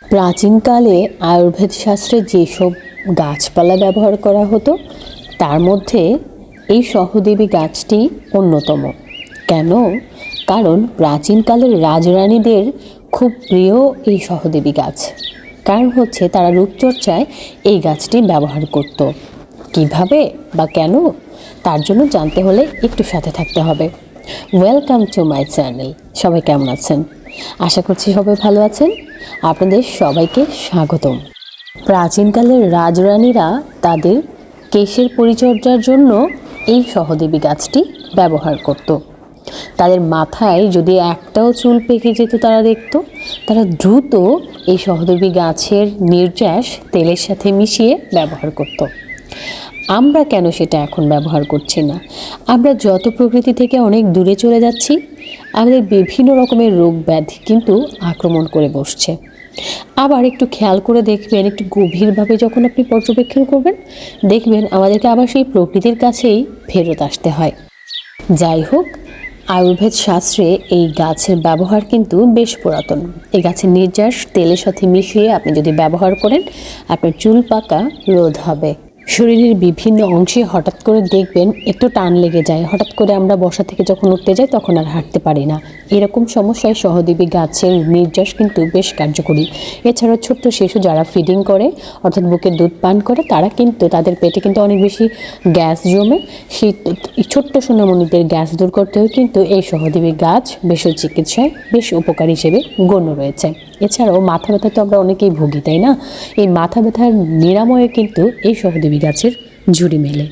প্রাচীনকালে আয়ুর্বেদ শাস্ত্রে যেসব গাছপালা ব্যবহার করা হতো তার মধ্যে এই সহদেবী গাছটি অন্যতম। কেন? কারণ প্রাচীনকালের রাজরানীদের খুব প্রিয় এই সহদেবী গাছ। কারণ হচ্ছে তারা রূপচর্চায় এই গাছটি ব্যবহার করত। কিভাবে বা কেন, তার জন্য জানতে হলে একটু সাথে থাকতে হবে। Welcome to my channel. সবাই কেমন আছেন? আশা করছি সবাই ভালো আছেন। আপনাদের সবাইকে স্বাগতম। প্রাচীনকালের রাজরানীরা তাদের কেশের পরিচর্যার জন্য এই সহদেবী গাছটি ব্যবহার করত। তাদের মাথায় যদি একটাও চুল পেকে যেত তারা দেখত, তারা দ্রুত এই সহদেবী গাছের নির্যাস তেলের সাথে মিশিয়ে ব্যবহার করত। আমরা কেন সেটা এখন ব্যবহার করছি না? আমরা যত প্রকৃতি থেকে অনেক দূরে চলে যাচ্ছি, আমাদের বিভিন্ন রকমের রোগ ব্যাধি কিন্তু আক্রমণ করে বসছে। আবার একটু খেয়াল করে দেখবেন, একটু গভীরভাবে যখন আপনি পর্যবেক্ষণ করবেন, দেখবেন আমাদেরকে আবার সেই প্রকৃতির কাছেই ফেরত আসতে হয়। যাই হোক, আয়ুর্বেদ শাস্ত্রে এই গাছের ব্যবহার কিন্তু বেশ পুরাতন। এই গাছের নির্যাস তেলের সাথে মিশিয়ে আপনি যদি ব্যবহার করেন, আপনার চুল পাকা রোধ হবে। শরীরের বিভিন্ন অংশে হঠাৎ করে দেখবেন একটু টান লেগে যায়, হঠাৎ করে আমরা বসা থেকে যখন উঠতে যাই তখন আর হাঁটতে পারি না। এরকম সমস্যায় সহদেবী গাছের নির্যাস কিন্তু বেশ কার্যকরী। এছাড়াও ছোট্ট শিশু যারা ফিডিং করে, অর্থাৎ বুকের দুধ পান করে, তারা কিন্তু তাদের পেটে কিন্তু অনেক বেশি গ্যাস জমে, সেই ছোট্ট সোনামণিদের গ্যাস দূর করতেও কিন্তু এই সহদেবী গাছ ভেষজ চিকিৎসায় বেশ উপকারী হিসেবে গণ্য রয়েছে। এছাড়াও মাথা ব্যথা তো আমরা অনেকেই ভুগি, তাই না? এই মাথা ব্যথার নিরাময়ে কিন্তু এই সহদেবী গাছের ঝুড়ি মেলে।